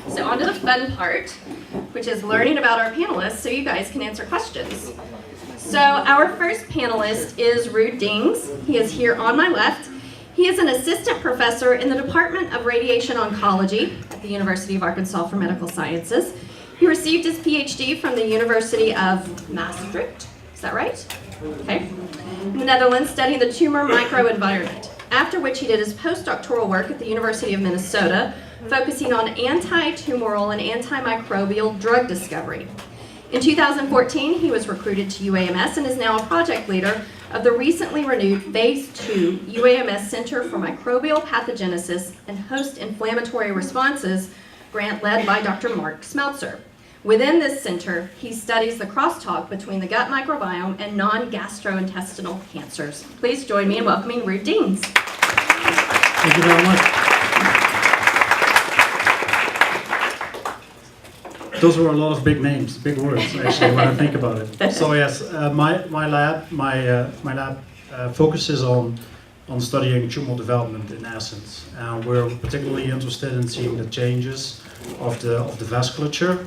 So on to the fun part, which is learning about our panelists so you guys can answer questions. So our first panelist is Ruud Dings. He is here on my left. He is an assistant professor in the Department of Radiation Oncology at the University of Arkansas for Medical Sciences. He received his PhD from the University of Maastricht. Is that right? Okay. In the Netherlands, studying the tumor microenvironment. After which he did his postdoctoral work at the University of Minnesota, focusing on anti-tumoral and antimicrobial drug discovery. In 2014, he was recruited to UAMS and is now a project leader of the recently renewed Phase 2 UAMS Center for Microbial Pathogenesis and Host Inflammatory Responses grant led by Dr. Mark Smeltzer. Within this center, he studies the crosstalk between the gut microbiome and non-gastrointestinal cancers. Please join me in welcoming Ruud Dings. Thank you very much. Those were a lot of big names, big words, actually, when I think about it. So yes, my lab focuses on studying tumor development in essence. We're particularly interested in seeing the changes of the vasculature.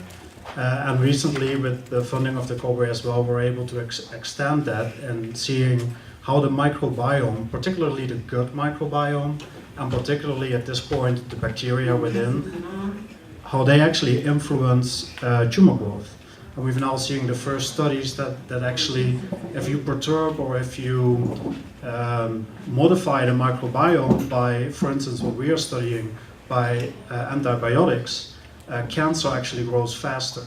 And recently, with the funding of the COBRE as well, we're able to extend that and seeing how the microbiome, particularly the gut microbiome, and particularly at this point the bacteria within, how they actually influence tumor growth. And we've now seen the first studies that actually, if you perturb or if you modify the microbiome by, for instance, what we are studying, by antibiotics, cancer actually grows faster.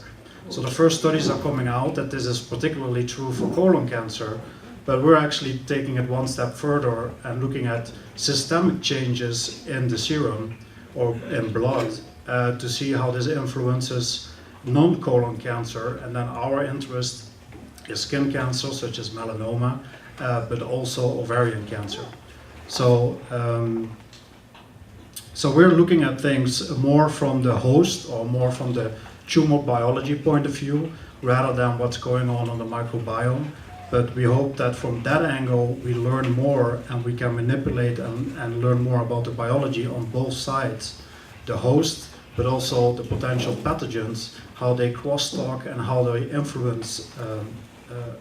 So the first studies are coming out that this is particularly true for colon cancer, but we're actually taking it one step further and looking at systemic changes in the serum or in blood to see how this influences non-colon cancer. And then our interest is skin cancer such as melanoma, but also ovarian cancer. So we're looking at things more from the host or more from the tumor biology point of view rather than what's going on the microbiome. But we hope that from that angle we learn more and we can manipulate and learn more about the biology on both sides. The host, but also the potential pathogens, how they crosstalk and how they influence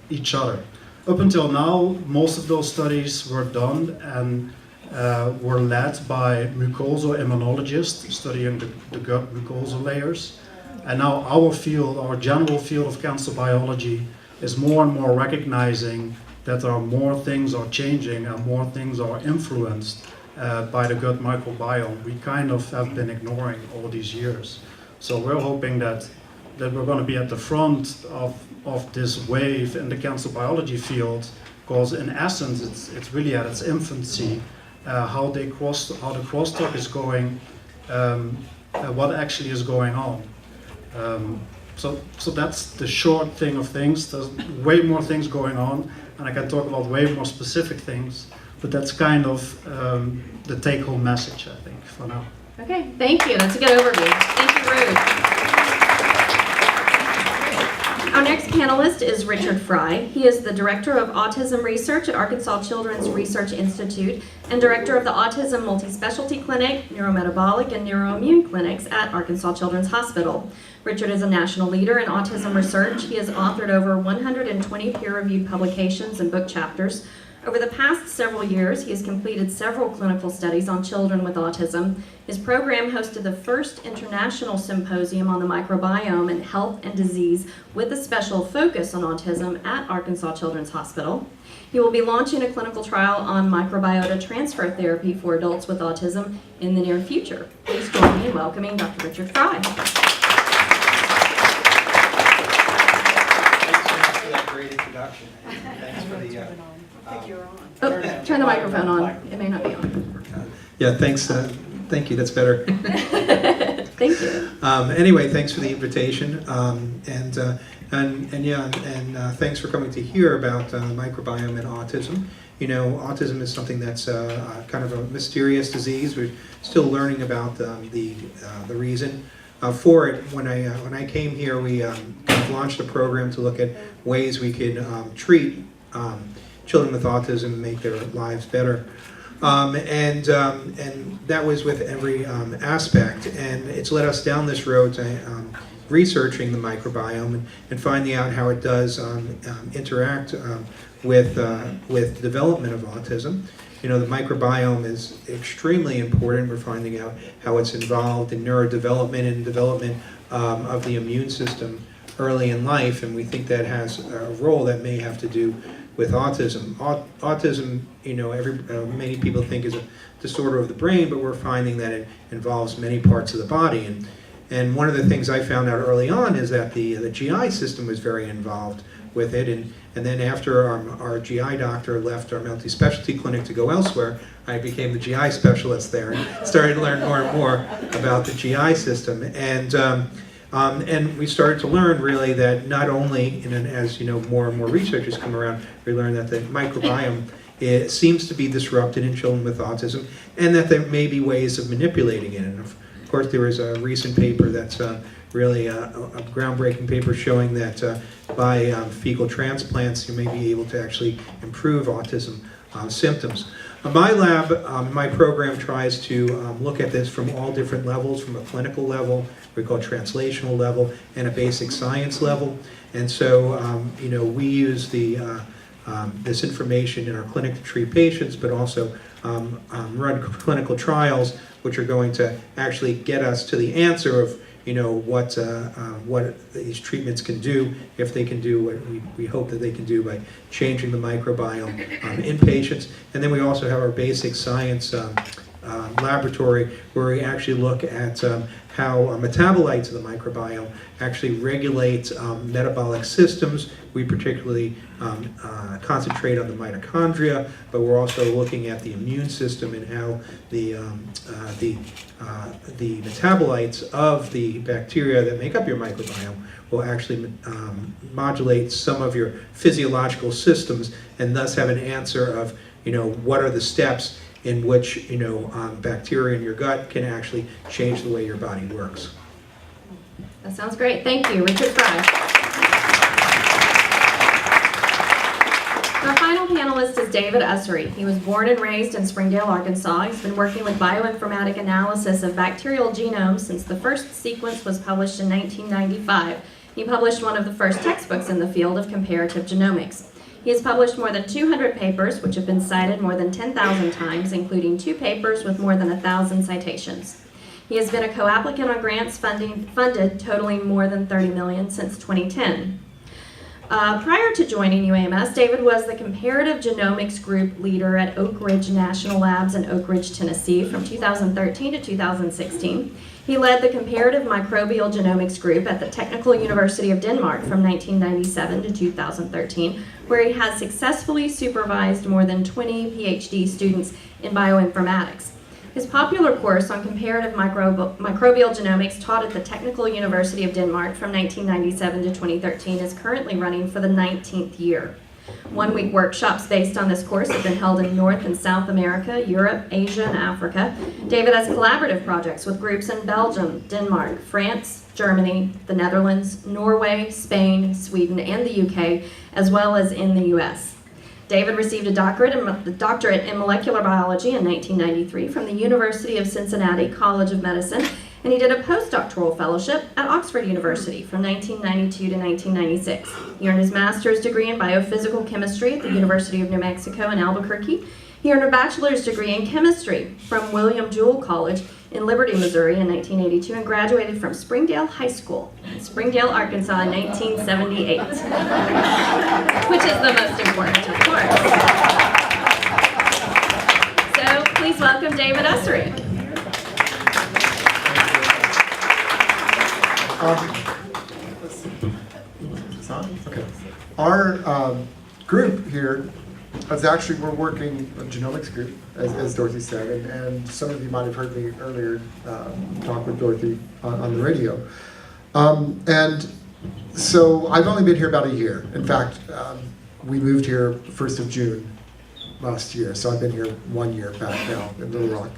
each other. Up until now, most of those studies were done and were led by mucosal immunologists studying the gut mucosal layers. And now our field, our general field of cancer biology, is more and more recognizing that there are more things are changing and more things are influenced by the gut microbiome. We kind of have been ignoring all these years. So we're hoping that we're going to be at the front of this wave in the cancer biology field, because in essence it's really at its infancy. How the crosstalk is going, what actually is going on. So that's the short thing of things. There's way more things going on, and I can talk about way more specific things, but that's kind of the take-home message, I think, for now. Okay, thank you. That's a good overview. Thank you, Ruud. Our next panelist is Richard Fry. He is the Director of Autism Research at Arkansas Children's Research Institute and Director of the Autism Multi-Specialty Clinic, Neurometabolic, and Neuroimmune Clinics at Arkansas Children's Hospital. Richard is a national leader in autism research. He has authored over 120 peer-reviewed publications and book chapters. Over the past several years, he has completed several clinical studies on children with autism. His program hosted the first international symposium on the microbiome and health and disease with a special focus on autism at Arkansas Children's Hospital. He will be launching a clinical trial on microbiota transfer therapy for adults with autism in the near future. Please join me in welcoming Dr. Richard Fry. Thanks for that great introduction. Thanks for the... Oh, turn the microphone on. It may not be on. Yeah, thanks. Thank you. That's better. Thank you. Anyway, thanks for the invitation, and thanks for coming to hear about microbiome and autism. You know, autism is something that's kind of a mysterious disease. We're still learning about the reason for it. When I came here, we kind of launched a program to look at ways we could treat children with autism and make their lives better. And that was with every aspect, and it's led us down this road to researching the microbiome and finding out how it does interact with development of autism. You know, the microbiome is extremely important. We're finding out how it's involved in neurodevelopment and development of the immune system early in life, and we think that has a role that may have to do with autism. Autism, you know, many people think is a disorder of the brain, but we're finding that it involves many parts of the body. And one of the things I found out early on is that the GI system was very involved with it. And then after our GI doctor left our multi-specialty clinic to go elsewhere, I became the GI specialist there and started to learn more and more about the GI system. And we started to learn really that not only, and as you know, more and more researchers come around, we learn that the microbiome seems to be disrupted in children with autism, and that there may be ways of manipulating it. And of course, there was a recent paper that's really a groundbreaking paper showing that by fecal transplants, you may be able to actually improve autism symptoms. My lab, my program tries to look at this from all different levels, from a clinical level, we call translational level, and a basic science level. And so, you know, we use this information in our clinic to treat patients, but also run clinical trials, which are going to actually get us to the answer of, you know, what these treatments can do, if they can do what we hope that they can do by changing the microbiome in patients. And then we also have our basic science laboratory where we actually look at how metabolites of the microbiome actually regulate metabolic systems. We particularly concentrate on the mitochondria, but we're also looking at the immune system and how the metabolites of the bacteria that make up your microbiome will actually modulate some of your physiological systems, and thus have an answer of, you know, what are the steps in which, you know, bacteria in your gut can actually change the way your body works. That sounds great. Thank you, Richard Fry. Our final panelist is David Ussery. He was born and raised in Springdale, Arkansas. He's been working with bioinformatic analysis of bacterial genomes since the first sequence was published in 1995. He published one of the first textbooks in the field of comparative genomics. He has published more than 200 papers, which have been cited more than 10,000 times, including 2 papers with more than 1,000 citations. He has been a co-applicant on grants funded totaling more than $30 million since 2010. Prior to joining UAMS, David was the Comparative Genomics Group leader at Oak Ridge National Labs in Oak Ridge, Tennessee from 2013 to 2016. He led the Comparative Microbial Genomics Group at the Technical University of Denmark from 1997 to 2013, where he has successfully supervised more than 20 PhD students in bioinformatics. His popular course on comparative microbial genomics taught at the Technical University of Denmark from 1997 to 2013 is currently running for the 19th year. One-week workshops based on this course have been held in North and South America, Europe, Asia, and Africa. David has collaborative projects with groups in Belgium, Denmark, France, Germany, the Netherlands, Norway, Spain, Sweden, and the UK, as well as in the US. David received a doctorate in molecular biology in 1993 from the University of Cincinnati College of Medicine, and he did a postdoctoral fellowship at Oxford University from 1992 to 1996. He earned his master's degree in biophysical chemistry at the University of New Mexico in Albuquerque. He earned a bachelor's degree in chemistry from William Jewell College in Liberty, Missouri in 1982, and graduated from Springdale High School in Springdale, Arkansas in 1978, which is the most important, of course. So please welcome David Ussery. Okay. Our group here is actually, we're working a genomics group, as Dorothy said, and some of you might have heard me earlier talk with Dorothy on the radio. And so I've only been here about a year. In fact, we moved here 1st of June last year, so I've been here 1 year back now in Little Rock.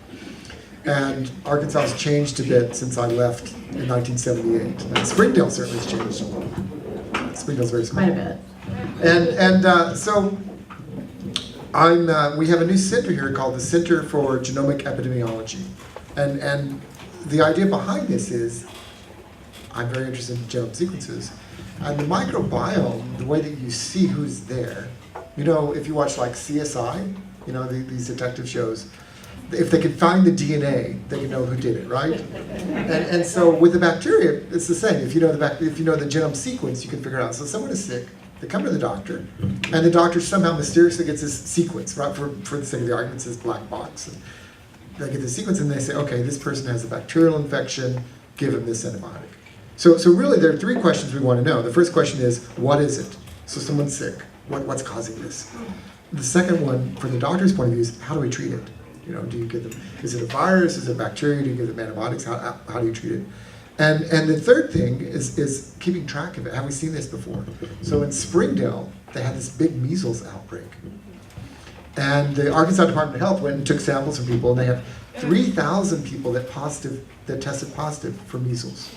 And Arkansas has changed a bit since I left in 1978. And Springdale certainly has changed. Springdale's very small. Quite a bit. And so We have a new center here called the Center for Genomic Epidemiology. And the idea behind this is, I'm very interested in genome sequences. And the microbiome, the way that you see who's there, you know, if you watch like CSI, you know, these detective shows, if they can find the DNA, they can know who did it, right? And so with the bacteria, it's the same. If you know the genome sequence, you can figure it out. So someone is sick, they come to the doctor, and the doctor somehow mysteriously gets this sequence, right? For the sake of the argument, it's this black box. And they get the sequence and they say, okay, this person has a bacterial infection, give him this antibiotic. So really there are three questions we want to know. The first question is, what is it? So someone's sick, what's causing this? The second one, from the doctor's point of view, is how do we treat it? You know, do you give them, is it a virus, is it a bacteria, do you give them antibiotics, how do you treat it? And the third thing is keeping track of it. Have we seen this before? So in Springdale, they had this big measles outbreak. And the Arkansas Department of Health went and took samples from people, and they have 3,000 people that tested positive for measles.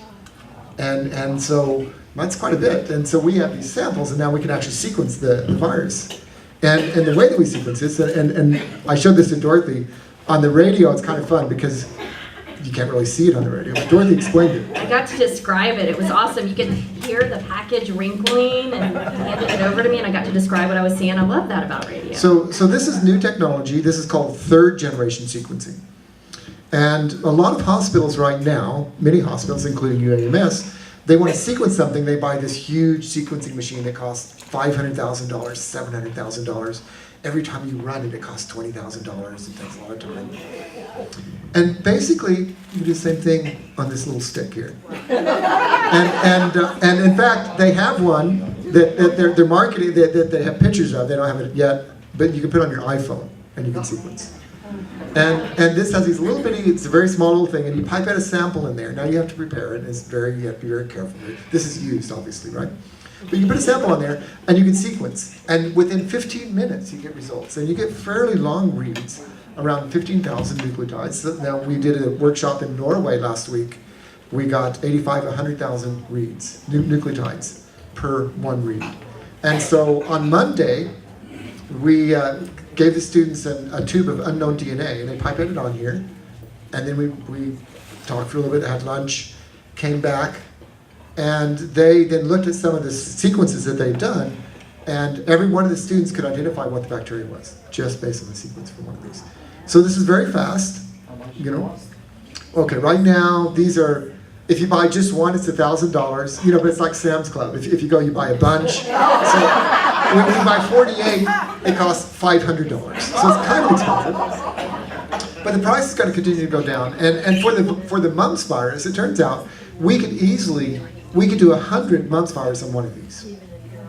And so that's quite a bit. And so we have these samples, and now we can actually sequence the virus. And the way that we sequence this, and I showed this to Dorothy, on the radio it's kind of fun because you can't really see it on the radio. But Dorothy explained it. I got to describe it. It was awesome. You could hear the package wrinkling and handed it over to me, and I got to describe what I was seeing. I love that about radio. So this is new technology. This is called third generation sequencing. And a lot of hospitals right now, many hospitals, including UAMS, they want to sequence something, they buy this huge sequencing machine that costs $500,000, $700,000. Every time you run it, it costs $20,000. It takes a lot of time. And basically, you do the same thing on this little stick here. And in fact, they have one that they're marketing, that they have pictures of. They don't have it yet, but you can put it on your iPhone and you can sequence. And this has these little bitty, it's a very small little thing, and you pipe out a sample in there. Now you have to prepare it, you have to be very careful. This is used, obviously, right? But you put a sample on there, and you can sequence. And within 15 minutes, you get results. And you get fairly long reads, around 15,000 nucleotides. So now, we did a workshop in Norway last week. We got 85, 100,000 reads, nucleotides, per one read. And so on Monday, we gave the students a tube of unknown DNA, and they pipetted it on here. And then we talked for a little bit, had lunch, came back, and they then looked at some of the sequences that they'd done, and every one of the students could identify what the bacteria was, just based on the sequence from one of these. So this is very fast, you know. Okay, right now, these are, if you buy just one, it's $1,000, you know, but it's like Sam's Club. If you go, you buy a bunch. So when you buy 48, it costs $500. So it's kind of expensive. But the price is going to continue to go down. And for the mumps virus, it turns out we could do 100 mumps virus on one of these.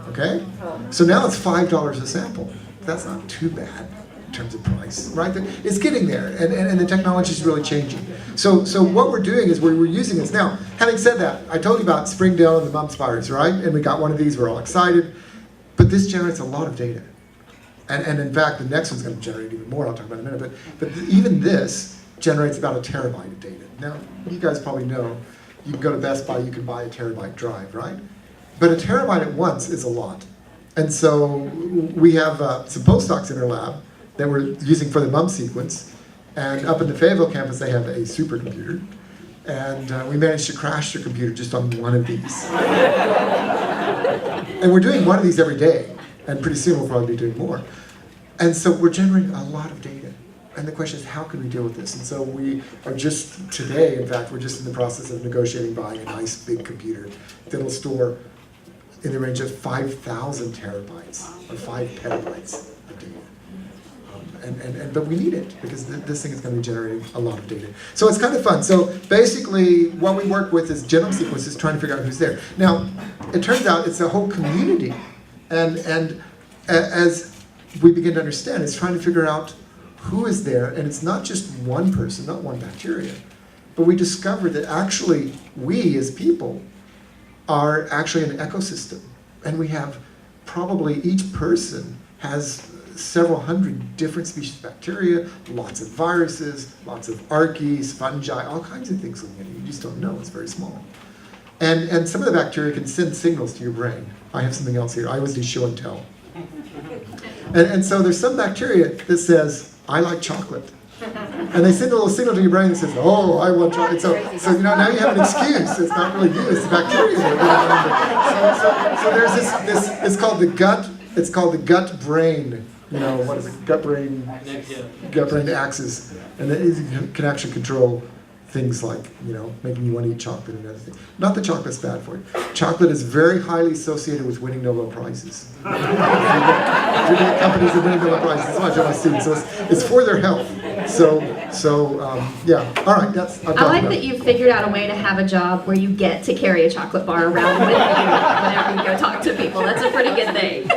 Okay? So now it's $5 a sample. That's not too bad in terms of price, right? It's getting there, and the technology is really changing. So what we're doing is we're using this. Now, having said that, I told you about Springdale and the mumps virus, right? And we got one of these, we're all excited. But this generates a lot of data. And in fact, the next one's going to generate even more, I'll talk about in a minute. But even this generates about 1 terabyte of data. Now, you guys probably know, you can go to Best Buy, you can buy a terabyte drive, right? But 1 terabyte at once is a lot. And so we have some postdocs in our lab that we're using for the mumps sequence. And up in the Fayetteville campus, they have a supercomputer. And we managed to crash their computer just on one of these. And we're doing one of these every day. And pretty soon we'll probably be doing more. And so we're generating a lot of data. And the question is, how can we deal with this? And so we are just today, in fact, we're just in the process of negotiating buying a nice big computer that'll store in the range of 5,000 terabytes or 5 petabytes of data. But we need it because this thing is going to be generating a lot of data. So it's kind of fun. So basically, what we work with is genome sequences, trying to figure out who's there. Now, it turns out it's a whole community, and as we begin to understand, it's trying to figure out who is there, and it's not just one person, not one bacteria, but we discovered that actually we as people are actually an ecosystem, and we have probably each person has several hundred different species of bacteria, lots of viruses, lots of archaeas, fungi, all kinds of things living in it. You just don't know, it's very small. And some of the bacteria can send signals to your brain. I have something else here. I always do show and tell. And so there's some bacteria that says, I like chocolate. And they send a little signal to your brain that says, oh, I want chocolate. So now you have an excuse. It's not really you, it's the bacteria. So there's this, it's called the gut-brain, what is it, gut-brain axis. And it can actually control things like, making you want to eat chocolate and other things. Not that chocolate's bad for you. Chocolate is very highly associated with winning Nobel Prizes. If you get companies that win Nobel Prizes, watch out my students. So it's for their health. Yeah. All right, I like that you figured out a way to have a job where you get to carry a chocolate bar around with you whenever you go talk to people. That's a pretty good thing.